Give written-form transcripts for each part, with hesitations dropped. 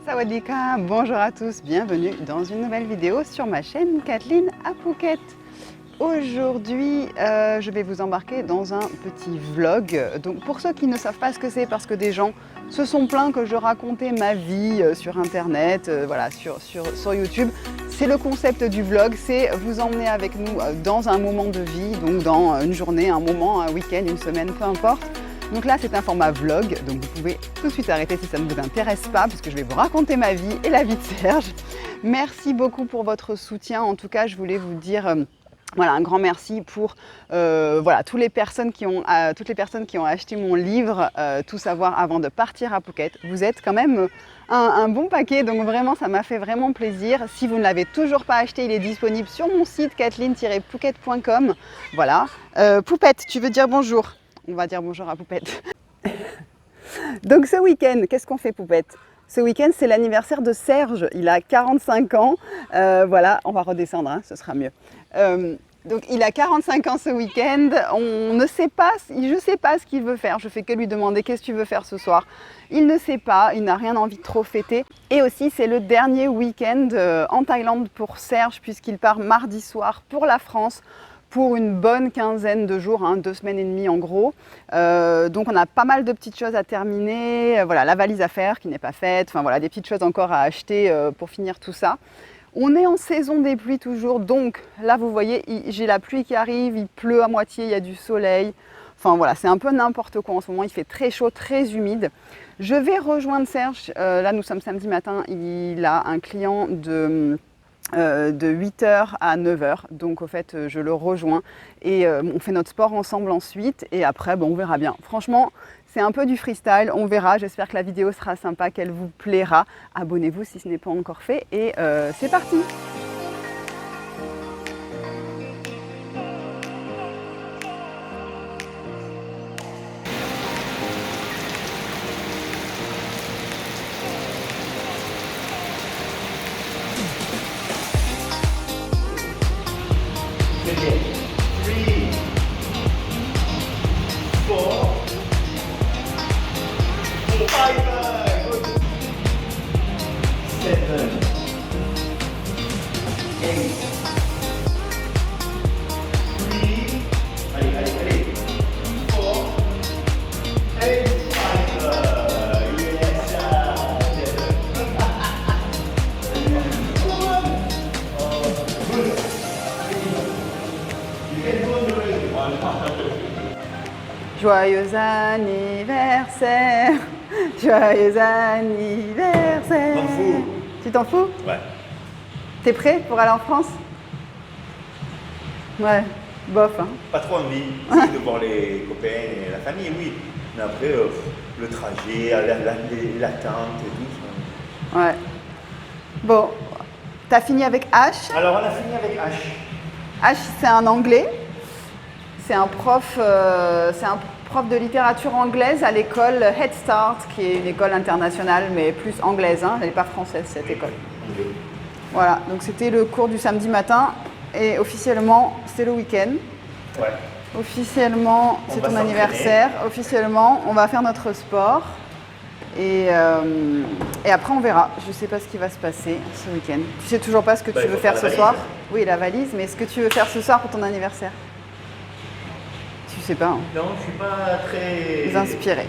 Sawadika, bonjour à tous, bienvenue dans une nouvelle vidéo sur ma chaîne Kathleen à Phuket. Aujourd'hui, je vais vous embarquer dans un petit vlog. Donc pour ceux qui ne savent pas ce que c'est, parce que des gens se sont plaints que je racontais ma vie sur internet, voilà, sur YouTube. C'est le concept du vlog, c'est vous emmener avec nous dans un moment de vie, donc dans une journée, un moment, un week-end, une semaine, peu importe. Donc là, c'est un format vlog, donc vous pouvez tout de suite arrêter si ça ne vous intéresse pas, puisque je vais vous raconter ma vie et la vie de Serge. Merci beaucoup pour votre soutien. En tout cas, je voulais vous dire voilà, un grand merci pour voilà, toutes les personnes qui ont acheté mon livre Tout savoir avant de partir à Phuket. Vous êtes quand même un bon paquet, donc vraiment, ça m'a fait vraiment plaisir. Si vous ne l'avez toujours pas acheté, il est disponible sur mon site kathleen-phuket.com. Voilà. Poupette, tu veux dire bonjour? On va dire bonjour à Poupette. Donc ce week-end, qu'est-ce qu'on fait, Poupette? Ce week-end, c'est l'anniversaire de Serge. Il a 45 ans. Voilà, on va redescendre, hein, ce sera mieux. Donc il a 45 ans ce week-end. On ne sait pas, je ne sais pas ce qu'il veut faire. Je fais que lui demander qu'est-ce que tu veux faire ce soir. Il ne sait pas, il n'a rien envie de trop fêter. Et aussi, c'est le dernier week-end en Thaïlande pour Serge, puisqu'il part mardi soir pour la France, pour une bonne quinzaine de jours, hein, 2 semaines et demie en gros. Donc on a pas mal de petites choses à terminer, voilà, la valise à faire qui n'est pas faite, enfin voilà, des petites choses encore à acheter pour finir tout ça. On est en saison des pluies toujours, donc là vous voyez, j'ai la pluie qui arrive, il pleut à moitié, il y a du soleil. Enfin voilà, c'est un peu n'importe quoi en ce moment, il fait très chaud, très humide. Je vais rejoindre Serge, là nous sommes samedi matin, il a un client de 8h à 9h, donc au fait je le rejoins et on fait notre sport ensemble ensuite et après bon, on verra bien. Franchement c'est un peu du freestyle, on verra, j'espère que la vidéo sera sympa, qu'elle vous plaira. Abonnez-vous si ce n'est pas encore fait et c'est parti. Joyeux anniversaire, joyeux anniversaire. M'en fous. Tu t'en fous? Ouais. T'es prêt pour aller en France? Ouais, bof. Hein. Pas trop envie si, de voir les copains et la famille, oui. Mais après, le trajet, l'attente et tout ça. Ouais. Bon, t'as fini avec H. Alors, on a fini avec H. H, c'est un anglais. C'est un prof de littérature anglaise à l'école Head Start, qui est une école internationale, mais plus anglaise, hein, elle n'est pas française cette école. Okay. Voilà, donc c'était le cours du samedi matin, et officiellement, c'est le week-end. Ouais. Officiellement, c'est ton anniversaire. Officiellement, on va faire notre sport. Et après, on verra. Je ne sais pas ce qui va se passer ce week-end. Tu sais toujours pas ce que tu veux faire ce soir? Oui, la valise, mais ce que tu veux faire ce soir pour ton anniversaire? Je sais pas. Hein. Non, je suis pas très inspiré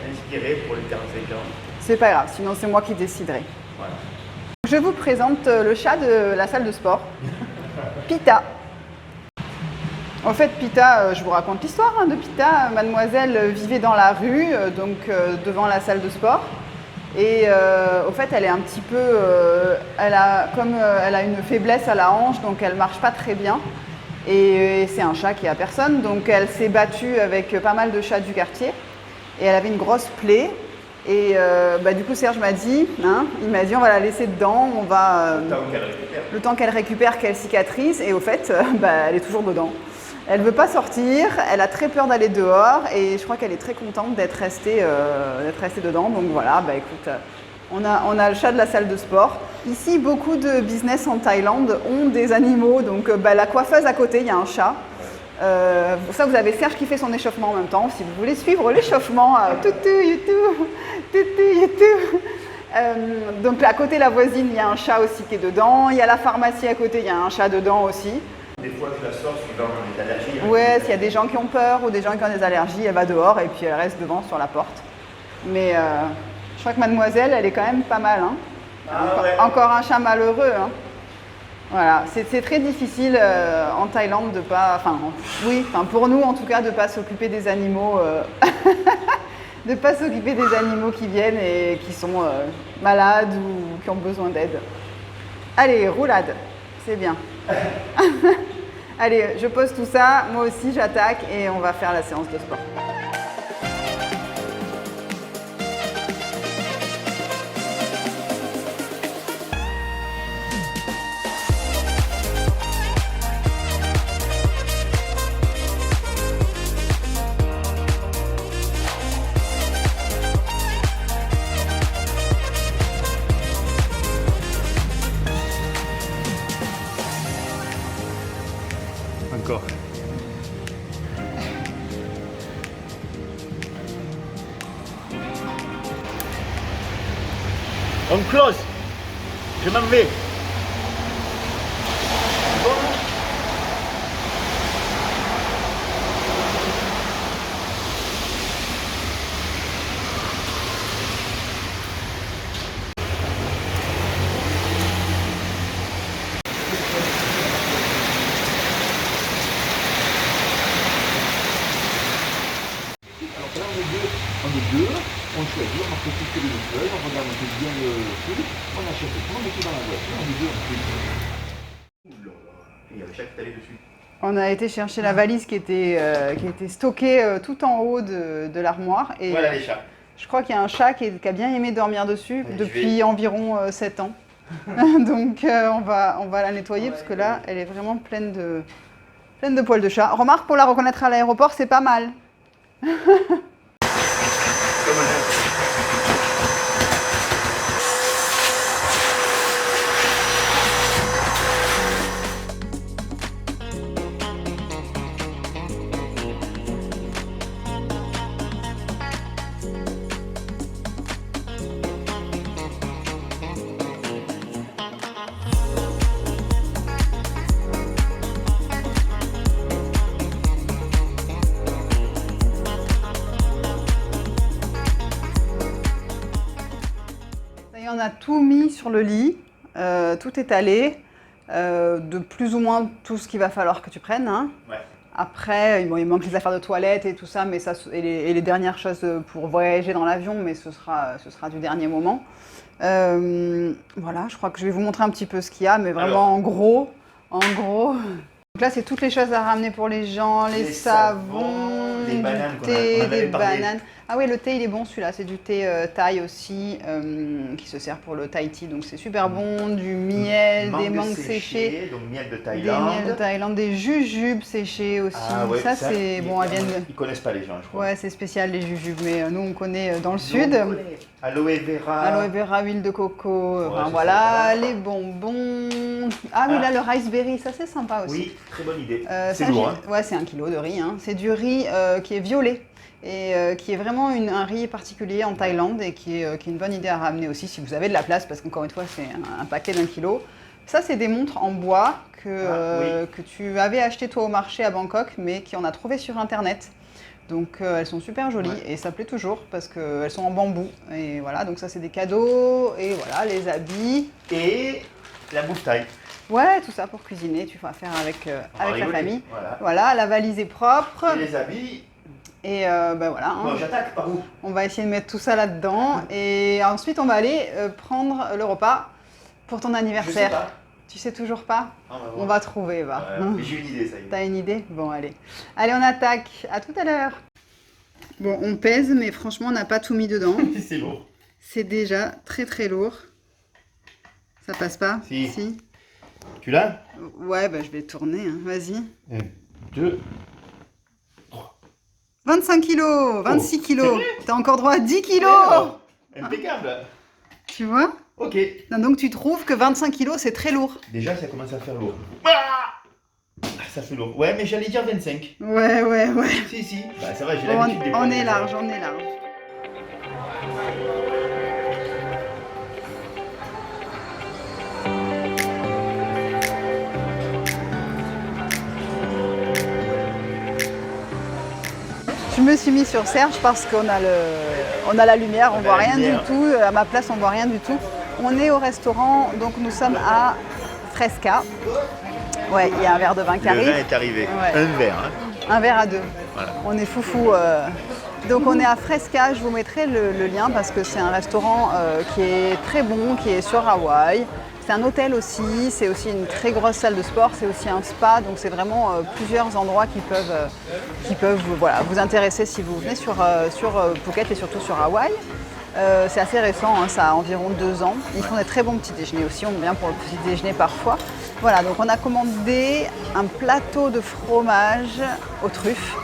pour les 45 ans. C'est pas grave, sinon c'est moi qui déciderai. Voilà. Je vous présente le chat de la salle de sport, Pita. En fait, Pita, je vous raconte l'histoire hein, de Pita. Mademoiselle vivait dans la rue, donc devant la salle de sport. Et au fait, elle est un petit peu, elle a une faiblesse à la hanche, donc elle marche pas très bien. Et c'est un chat qui a personne, donc elle s'est battue avec pas mal de chats du quartier. Et elle avait une grosse plaie. Et du coup, Serge m'a dit, hein, il m'a dit, on va la laisser dedans, on va le temps qu'elle récupère, qu'elle cicatrise. Et au fait, elle est toujours dedans. Elle ne veut pas sortir, elle a très peur d'aller dehors et je crois qu'elle est très contente d'être restée dedans. Donc voilà, écoute, on a le chat de la salle de sport. Ici, beaucoup de business en Thaïlande ont des animaux. Donc la coiffeuse à côté, il y a un chat. Pour ça, vous avez Serge qui fait son échauffement en même temps. Si vous voulez suivre l'échauffement, Donc à côté, la voisine, il y a un chat aussi qui est dedans. Il y a la pharmacie à côté, il y a un chat dedans aussi. Des fois, je la sors suivant les allergies. Ouais, s'il y a des gens qui ont peur ou des gens qui ont des allergies, elle va dehors et puis elle reste devant sur la porte. Mais je crois que mademoiselle, elle est quand même pas mal. Hein. Encore un chat malheureux. Hein. Voilà, c'est très difficile en Thaïlande de pas, enfin pour nous en tout cas, de pas s'occuper des animaux, de pas s'occuper des animaux qui viennent et qui sont malades ou qui ont besoin d'aide. Allez, roulade, c'est bien. Allez, je pose tout ça, moi aussi j'attaque et on va faire la séance de sport. Encore. On close. Je m'en vais. Bon. On est deux, on choisit, on marque tout ce que les feuilles, on regarde un peu bien le truc, on achète tout, on met tout dans la voiture, on est deux, on fait. Il y a le chat qui est allé dessus. On a été chercher la valise qui était stockée tout en haut de l'armoire. Et voilà les chats. Je crois qu'il y a un chat qui a bien aimé dormir dessus depuis environ 7 ans. Donc on va la nettoyer parce que là, elle est vraiment pleine de poils de chat. Remarque, pour la reconnaître à l'aéroport, c'est pas mal. On a tout mis sur le lit, tout étalé, de plus ou moins tout ce qu'il va falloir que tu prennes. Hein. Ouais. Après, il manque les affaires de toilette et tout ça, mais ça, et les dernières choses pour voyager dans l'avion, mais ce sera du dernier moment. Voilà, je crois que je vais vous montrer un petit peu ce qu'il y a, mais vraiment en gros. Donc là, c'est toutes les choses à ramener pour les gens, les savons, des bananes, du thé, des bananes. Ah oui, le thé, il est bon celui-là, c'est du thé thaï aussi, qui se sert pour le Thai tea, donc c'est super bon, du miel, des mangues séchées, donc miel de des Thaïlande. miels de Thaïlande, des jujubes séchés aussi. Ah ouais, ça c'est bon, elles viennent de... Ils connaissent pas les gens, je crois. Ouais, c'est spécial les jujubes, mais nous on connaît dans le sud. Aloe vera. Aloe vera, huile de coco, Ouais, enfin, voilà, les bonbons. Ah oui, là le rice berry, ça c'est sympa aussi. Oui, très bonne idée. C'est lourd. Hein. Ouais, c'est 1 kilo de riz. Hein. C'est du riz qui est violet et qui est vraiment un riz particulier en Thaïlande et qui est une bonne idée à ramener aussi si vous avez de la place parce qu'encore une fois, c'est un paquet d'1 kilo. Ça, c'est des montres en bois que tu avais acheté toi au marché à Bangkok, mais qu'on a trouvé sur Internet. Donc elles sont super jolies et ça plaît toujours parce qu'elles sont en bambou. Et voilà, donc ça c'est des cadeaux et voilà, les habits. Et la bouffe thaï. Ouais, tout ça pour cuisiner, tu vas faire avec la famille. Voilà. Voilà, la valise est propre. Et les habits. Et ben voilà. Hein. Bon, j'attaque par où? On va essayer de mettre tout ça là-dedans. Et ensuite, on va aller prendre le repas pour ton anniversaire. Je sais pas. Tu sais toujours pas? On va trouver, va. Mais j'ai une idée, ça y est. T'as une idée? Bon, allez. Allez, on attaque. À tout à l'heure. Bon, on pèse, mais franchement, on n'a pas tout mis dedans. C'est lourd. C'est déjà très très lourd. Ça passe pas? Si. Tu l'as? Ouais, bah, je vais tourner. Hein. Vas-y. 1, 2, 25 kilos, 26 kilos. T'as encore droit à 10 kilos. Impeccable. Tu vois? Ok. Non, donc tu trouves que 25 kilos, c'est très lourd. Déjà, ça commence à faire lourd. Ça fait lourd. Ouais, mais j'allais dire 25. Ouais. Si. Bah ça va, j'ai Bon, l'habitude des on est large. me suis mis sur Serge parce qu'on a, on a la lumière, on voit rien du tout. À ma place, on voit rien du tout. On est au restaurant, donc nous sommes à Fresca. Ouais, il y a un verre de vin qui arrive. Le vin est arrivé, ouais. Un verre. Hein. Un verre à deux. Voilà. On est foufou. Donc on est à Fresca, je vous mettrai le lien parce que c'est un restaurant qui est très bon, qui est sur Hawaï. C'est un hôtel aussi, c'est aussi une très grosse salle de sport, c'est aussi un spa, donc c'est vraiment plusieurs endroits qui peuvent voilà, vous intéresser si vous venez sur Phuket et surtout sur Hawaï. C'est assez récent, hein, ça a environ 2 ans. Ils font des très bons petits déjeuners aussi, on vient pour le petit déjeuner parfois. Voilà, donc on a commandé un plateau de fromage aux truffes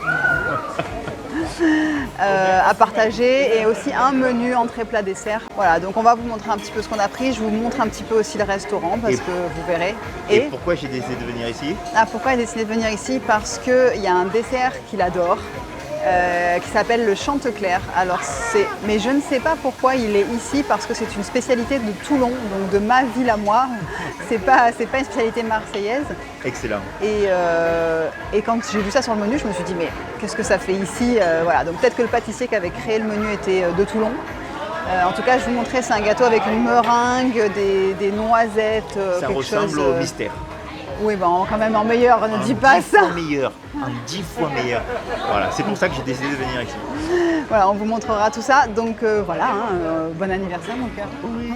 à partager et aussi un menu entrée plat dessert. Voilà, donc on va vous montrer un petit peu ce qu'on a pris. Je vous montre un petit peu aussi le restaurant parce que vous verrez. Et pourquoi j'ai décidé de venir ici? Pourquoi j'ai décidé de venir ici? Parce qu'il y a un dessert qu'il adore. Qui s'appelle le Chantecler. Alors mais je ne sais pas pourquoi il est ici parce que c'est une spécialité de Toulon, donc de ma ville à moi. C'est pas une spécialité marseillaise. Excellent. Et quand j'ai vu ça sur le menu, je me suis dit mais qu'est-ce que ça fait ici? Voilà, donc peut-être que le pâtissier qui avait créé le menu était de Toulon. En tout cas, je vous montrais, c'est un gâteau avec une meringue, des noisettes. Ça ressemble au mystère. Oui, bon, quand même en meilleur, ne dis pas ça. En 10 fois meilleur. Voilà, c'est pour ça que j'ai décidé de venir ici. Voilà, on vous montrera tout ça. Donc voilà, hein, bon anniversaire mon cœur. Oui.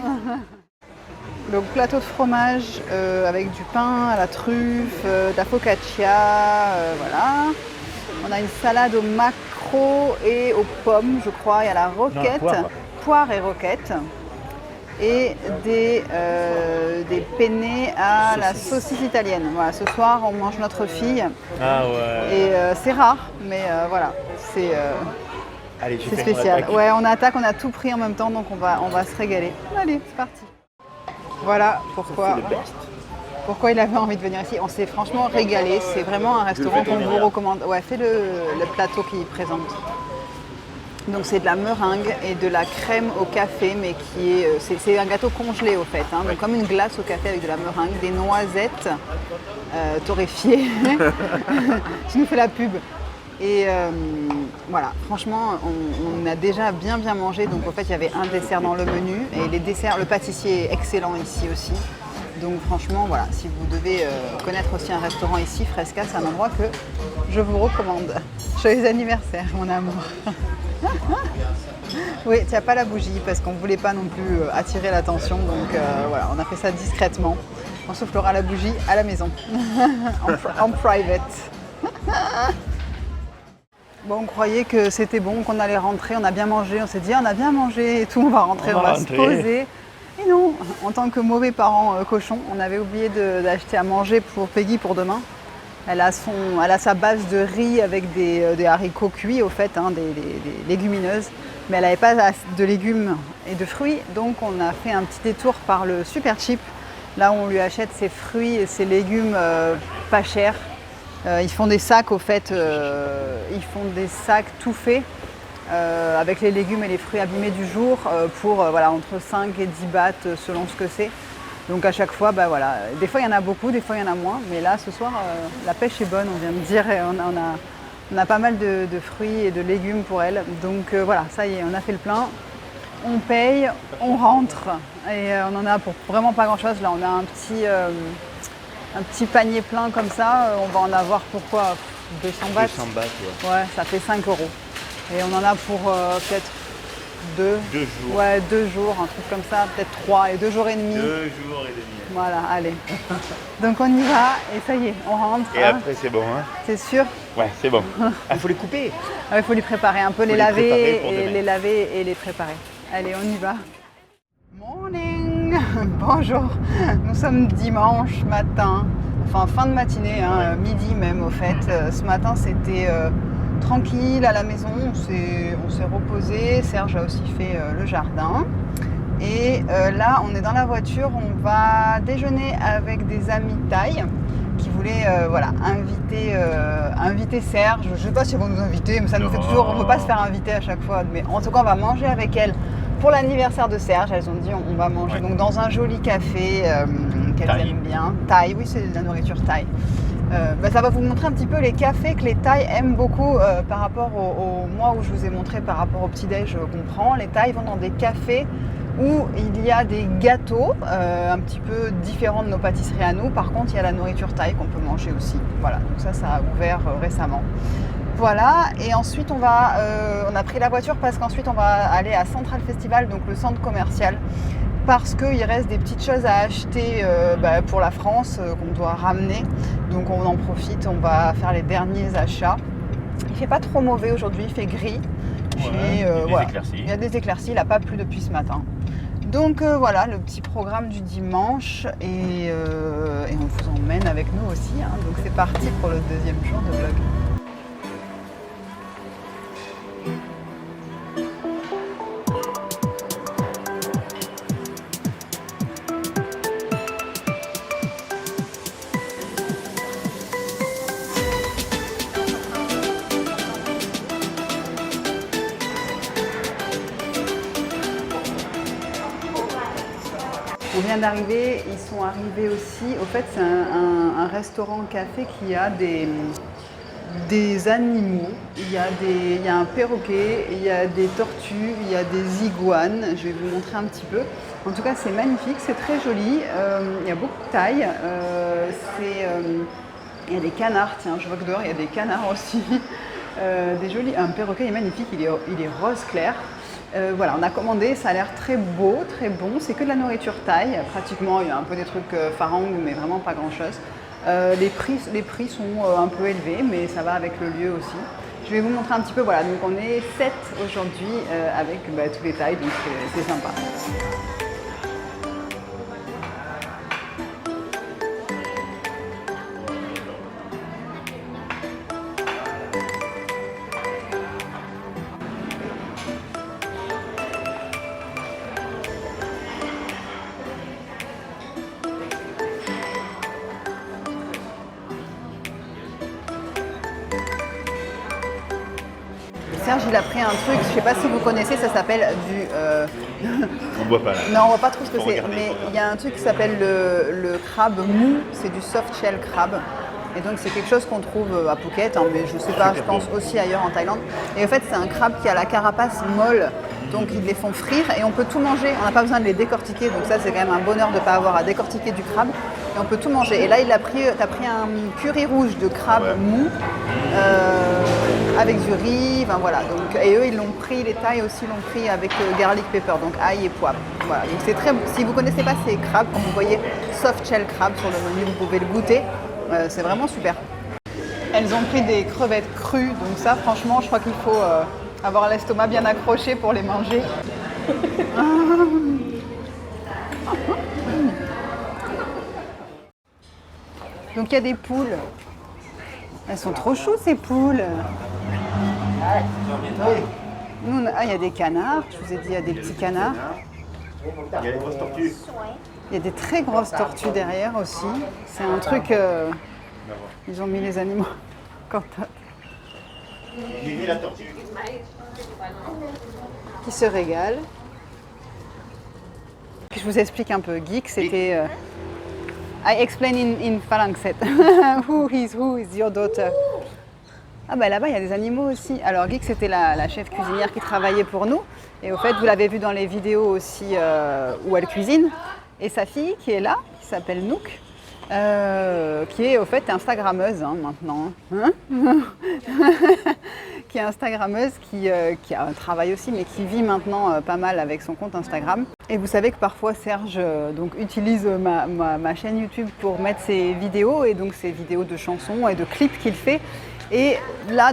Donc plateau de fromage avec du pain à la truffe, de la focaccia, voilà. On a une salade au maquereau et aux pommes, je crois. Il y a la roquette, poire et roquette. Et des penne à la saucisse italienne. Voilà, ce soir, on mange notre fille. Ah ouais. Et c'est rare, mais voilà, c'est spécial. Ouais, on attaque, on a tout pris en même temps, donc on va se régaler. Allez, c'est parti. Voilà pourquoi il avait envie de venir ici. On s'est franchement régalé. C'est vraiment un restaurant qu'on vous recommande. Ouais, fais le plateau qu'il présente. Donc c'est de la meringue et de la crème au café, mais c'est un gâteau congelé au fait, hein, donc comme une glace au café avec de la meringue, des noisettes torréfiées. Tu nous fais la pub. Et voilà, franchement, on a déjà bien mangé, donc en fait il y avait un dessert dans le menu et les desserts, le pâtissier est excellent ici aussi. Donc franchement, voilà, si vous devez connaître aussi un restaurant ici, Fresca, c'est un endroit que je vous recommande. Joyeux anniversaire, mon amour. Oui, tu n'as pas la bougie parce qu'on ne voulait pas non plus attirer l'attention, donc voilà, on a fait ça discrètement. On soufflera la bougie à la maison, en private. Bon, on croyait que c'était bon, qu'on allait rentrer, on a bien mangé, on s'est dit on a bien mangé et tout, on va rentrer, on va se poser. Et non, en tant que mauvais parents cochons, on avait oublié d'acheter à manger pour Peggy pour demain. Elle a sa base de riz avec des haricots cuits au fait, hein, des légumineuses, mais elle n'avait pas de légumes et de fruits, donc on a fait un petit détour par le Super Cheap, là où on lui achète ses fruits et ses légumes pas chers. Ils font des sacs au fait, ils font des sacs tout faits avec les légumes et les fruits abîmés du jour pour voilà, entre 5 et 10 bahts selon ce que c'est. Donc à chaque fois, bah voilà, des fois il y en a beaucoup, des fois il y en a moins, mais là ce soir la pêche est bonne, on vient de dire, et on a pas mal de fruits et de légumes pour elle. Donc voilà, ça y est, on a fait le plein, on paye, on rentre et on en a pour vraiment pas grand chose. Là on a un petit panier plein comme ça, on va en avoir pour quoi, 200 bahts. 200 bahts, ouais. Ouais, ça fait 5 €. Et on en a pour peut-être 2 jours. Ouais, 2 jours, un truc comme ça, peut-être 3 et 2 jours et demi. 2 jours et demi. Voilà, allez. Donc on y va et ça y est, on rentre. Et après c'est bon, hein? C'est sûr? Ouais, c'est bon. Ah, faut les couper. Il faut les préparer un peu, les laver et les préparer. Allez, on y va. Morning. Bonjour. Nous sommes dimanche matin, enfin fin de matinée, hein, midi même au fait. Ce matin c'était tranquille à la maison, on s'est reposé. Serge a aussi fait le jardin. Et là, on est dans la voiture, on va déjeuner avec des amis thaï qui voulaient voilà, inviter Serge. Je ne sais pas si elles vont nous inviter, mais ça nous fait toujours, on ne veut pas se faire inviter à chaque fois. Mais en tout cas, on va manger avec elles pour l'anniversaire de Serge. Elles ont dit on va manger donc dans un joli café qu'elles aiment bien. Thaï, oui, c'est de la nourriture thaï. Ça va vous montrer un petit peu les cafés que les Thaïs aiment beaucoup par rapport au mois où je vous ai montré par rapport au petit-déj qu'on prend. Les Thaïs vont dans des cafés où il y a des gâteaux un petit peu différents de nos pâtisseries à nous. Par contre, il y a la nourriture thaï qu'on peut manger aussi. Voilà, donc ça a ouvert récemment. Voilà, et ensuite on a pris la voiture parce qu'ensuite on va aller à Central Festival, donc le centre commercial, parce qu'il reste des petites choses à acheter pour la France qu'on doit ramener. Donc on en profite, on va faire les derniers achats. Il fait pas trop mauvais aujourd'hui, il fait gris. Il y a des éclaircies, il n'a pas plu depuis ce matin. Donc voilà le petit programme du dimanche et on vous emmène avec nous aussi. Hein. Donc c'est parti pour le deuxième jour de vlog. On vient d'arriver, ils sont arrivés aussi. Au fait, c'est un restaurant-café qui a des animaux. Il y a un perroquet, il y a des tortues, il y a des iguanes. Je vais vous montrer un petit peu. En tout cas, c'est magnifique, c'est très joli. Il y a beaucoup de taille. Il y a des canards, tiens, je vois que dehors, il y a des canards aussi. Un perroquet est magnifique, il est rose clair. Voilà, on a commandé, ça a l'air très beau, très bon. C'est que de la nourriture thaï, pratiquement. Il y a un peu des trucs farang, mais vraiment pas grand chose. Les prix sont un peu élevés, mais ça va avec le lieu aussi. Je vais vous montrer un petit peu. Voilà, donc on est 7 aujourd'hui avec tous les Thaïs, donc c'est sympa. Serge, il a pris un truc, je ne sais pas si vous connaissez, ça s'appelle du... On ne voit pas là. Non, on ne voit pas trop ce que c'est, mais il y a un truc qui s'appelle le crabe mou, c'est du soft shell crabe. Et donc c'est quelque chose qu'on trouve à Phuket, hein, mais je ne sais pas, je pense aussi ailleurs en Thaïlande. Et en fait, c'est un crabe qui a la carapace molle, donc ils les font frire et on peut tout manger, on n'a pas besoin de les décortiquer, donc ça c'est quand même un bonheur de ne pas avoir à décortiquer du crabe. Et on peut tout manger. Et là, t'as pris un curry rouge de crabe mou avec du riz, enfin, voilà. Donc, et eux, ils l'ont pris, les Thaïs aussi l'ont pris avec garlic pepper, donc ail et poivre. Voilà. Donc c'est très, si vous ne connaissez pas ces crabes, quand vous voyez soft shell crab sur le menu, vous pouvez le goûter. C'est vraiment super. Elles ont pris des crevettes crues, donc ça, franchement, je crois qu'il faut avoir l'estomac bien accroché pour les manger. Donc il y a des poules. Elles sont trop choues ces poules. Il y a des canards, je vous ai dit, il y a des petits canards. Il y a les grosses tortues. Il y a des très grosses tortues derrière aussi. C'est un truc... ils ont mis les animaux. J'ai mis la tortue. Qui se régale. Puis je vous explique un peu. Geek, c'était... I explain in Falangset. Who is your daughter? Ah bah là-bas, il y a des animaux aussi. Alors Geek, c'était la chef cuisinière qui travaillait pour nous. Et au fait, vous l'avez vu dans les vidéos aussi où elle cuisine. Et sa fille qui est là, qui s'appelle Nook, qui est au fait instagrammeuse maintenant. Qui est instagrammeuse, qui a un travail aussi, mais qui vit maintenant pas mal avec son compte Instagram. Et vous savez que parfois Serge donc, utilise ma chaîne YouTube pour mettre ses vidéos, et donc ses vidéos de chansons et de clips qu'il fait. Et là,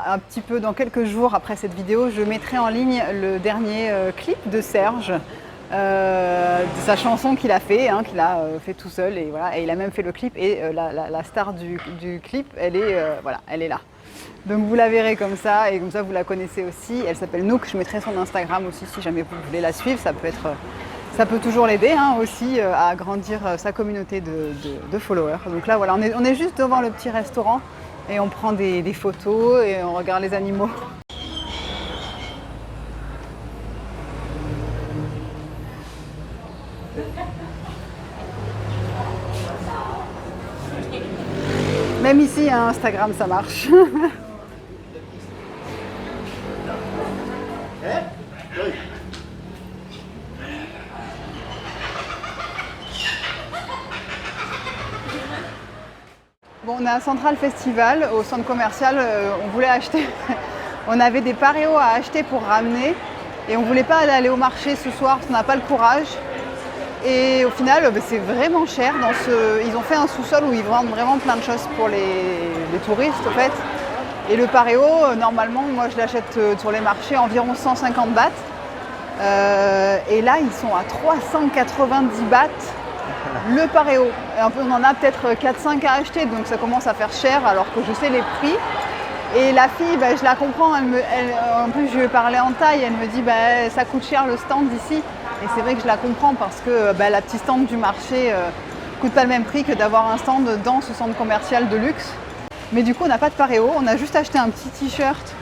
un petit peu dans quelques jours après cette vidéo, je mettrai en ligne le dernier clip de Serge, de sa chanson qu'il a fait, qu'il a fait tout seul, et voilà. Et il a même fait le clip, et la star du clip, elle est là. Donc vous la verrez comme ça, et comme ça vous la connaissez aussi. Elle s'appelle Nook, je mettrai son Instagram aussi si jamais vous voulez la suivre. Ça peut toujours l'aider aussi à agrandir sa communauté de followers. Donc là voilà, on est juste devant le petit restaurant et on prend des photos et on regarde les animaux. Même ici, hein, Instagram, ça marche. Bon, on est à Central Festival, au centre commercial, on voulait acheter, on avait des paréos à acheter pour ramener et on voulait pas aller au marché ce soir parce qu'on n'a pas le courage. Et au final, c'est vraiment cher. Ils ont fait un sous-sol où ils vendent vraiment plein de choses pour les touristes en fait. Et le paréo, normalement, moi je l'achète sur les marchés environ 150 bahts. Et là, ils sont à 390 bahts. Le paréo, on en a peut-être 4-5 à acheter, donc ça commence à faire cher alors que je sais les prix. Et la fille, je la comprends, en plus je lui ai parlé en thaï, elle me dit ça coûte cher le stand ici. Et c'est vrai que je la comprends parce que la petite stand du marché coûte pas le même prix que d'avoir un stand dans ce centre commercial de luxe. Mais du coup on n'a pas de paréo, on a juste acheté un petit t-shirt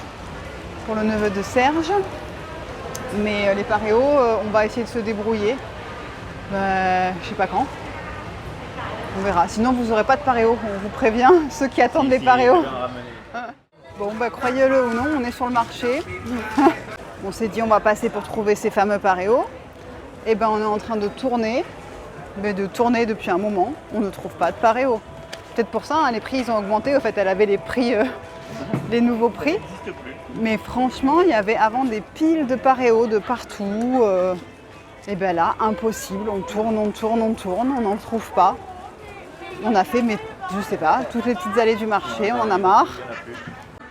pour le neveu de Serge. Mais les paréos, on va essayer de se débrouiller. Je sais pas quand. On verra. Sinon, vous n'aurez pas de paréo. On vous prévient, ceux qui attendent des paréos. Bon, croyez-le ou non, on est sur le marché. On s'est dit, on va passer pour trouver ces fameux paréos. Et on est en train de tourner. Mais de tourner depuis un moment, on ne trouve pas de paréo. Peut-être pour ça, hein, les prix ils ont augmenté. Au fait, elle avait les prix, les nouveaux prix. Mais franchement, il y avait avant des piles de paréos de partout. Et là, impossible, on tourne, on n'en trouve pas. On a fait, mais je sais pas, toutes les petites allées du marché, on en a marre.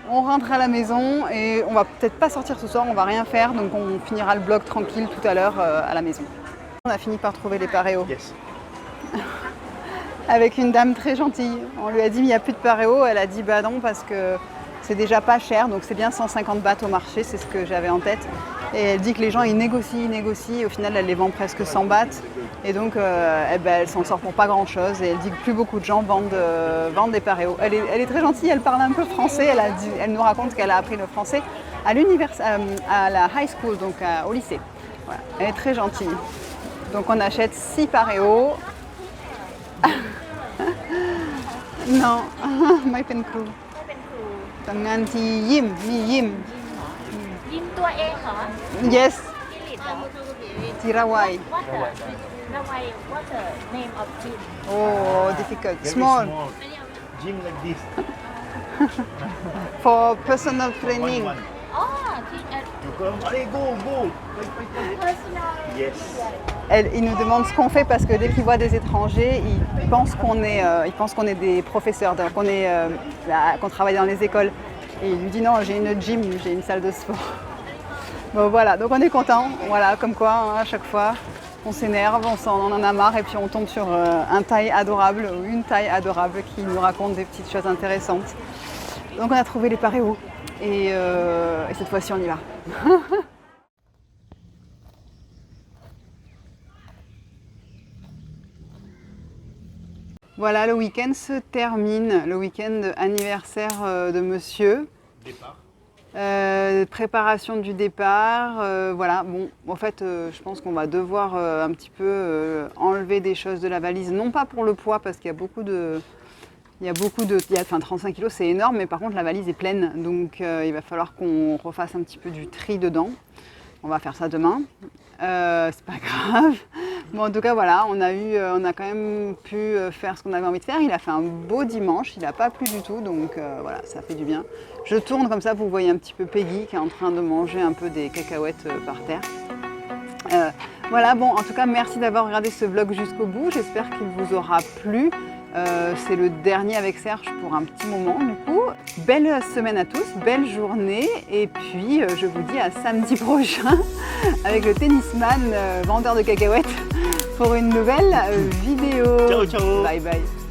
On rentre à la maison et on va peut-être pas sortir ce soir, on va rien faire, donc on finira le vlog tranquille tout à l'heure à la maison. On a fini par trouver les paréos. Yes. Avec une dame très gentille. On lui a dit, mais il n'y a plus de paréos, elle a dit, non, parce que c'est déjà pas cher, donc c'est bien 150 bahts au marché, c'est ce que j'avais en tête. Et elle dit que les gens ils négocient, au final elle les vend presque 100 bahts. Et donc elle s'en sort pour pas grand chose. Et elle dit que plus beaucoup de gens vendent des paréos. Elle est très gentille, elle parle un peu français. Elle nous raconte qu'elle a appris le français à la high school, donc au lycée. Voilà. Elle est très gentille. Donc on achète 6 paréos. Non,ไม่เป็นครูทำงานที่ยิมมียิม ยิมตัวเองเหรอ Yes จิลิตเหรอ ที่ระไว What the What the name of gym Oh, difficult. Very Small. Gym like this. For personal training. One. อ๋อที่ You come. Allez, go. personal Yes. Il nous demande ce qu'on fait parce que dès qu'il voit des étrangers, il pense qu'on est des professeurs, qu'on travaille dans les écoles. Et il lui dit non, j'ai une gym, j'ai une salle de sport. Bon voilà, donc on est content. Voilà, comme quoi, hein, à chaque fois, on s'énerve, on en a marre et puis on tombe sur un Thaï adorable ou une Thaï adorable qui nous raconte des petites choses intéressantes. Donc on a trouvé les paréos et cette fois-ci on y va. Voilà, le week-end se termine, le week-end anniversaire de monsieur. Départ. Préparation du départ, voilà. Bon, en fait, je pense qu'on va devoir un petit peu enlever des choses de la valise, non pas pour le poids, parce qu'il y a beaucoup de... Enfin, 35 kilos, c'est énorme, mais par contre, la valise est pleine. Donc, il va falloir qu'on refasse un petit peu du tri dedans. On va faire ça demain. C'est pas grave. Bon, en tout cas, voilà, on a quand même pu faire ce qu'on avait envie de faire. Il a fait un beau dimanche, il n'a pas plu du tout, donc voilà, ça fait du bien. Je tourne comme ça, vous voyez un petit peu Peggy qui est en train de manger un peu des cacahuètes par terre. Voilà, bon, en tout cas, merci d'avoir regardé ce vlog jusqu'au bout. J'espère qu'il vous aura plu. C'est le dernier avec Serge pour un petit moment du coup. Belle semaine à tous, belle journée et puis je vous dis à samedi prochain avec le tennisman vendeur de cacahuètes pour une nouvelle vidéo. Ciao, ciao. Bye bye.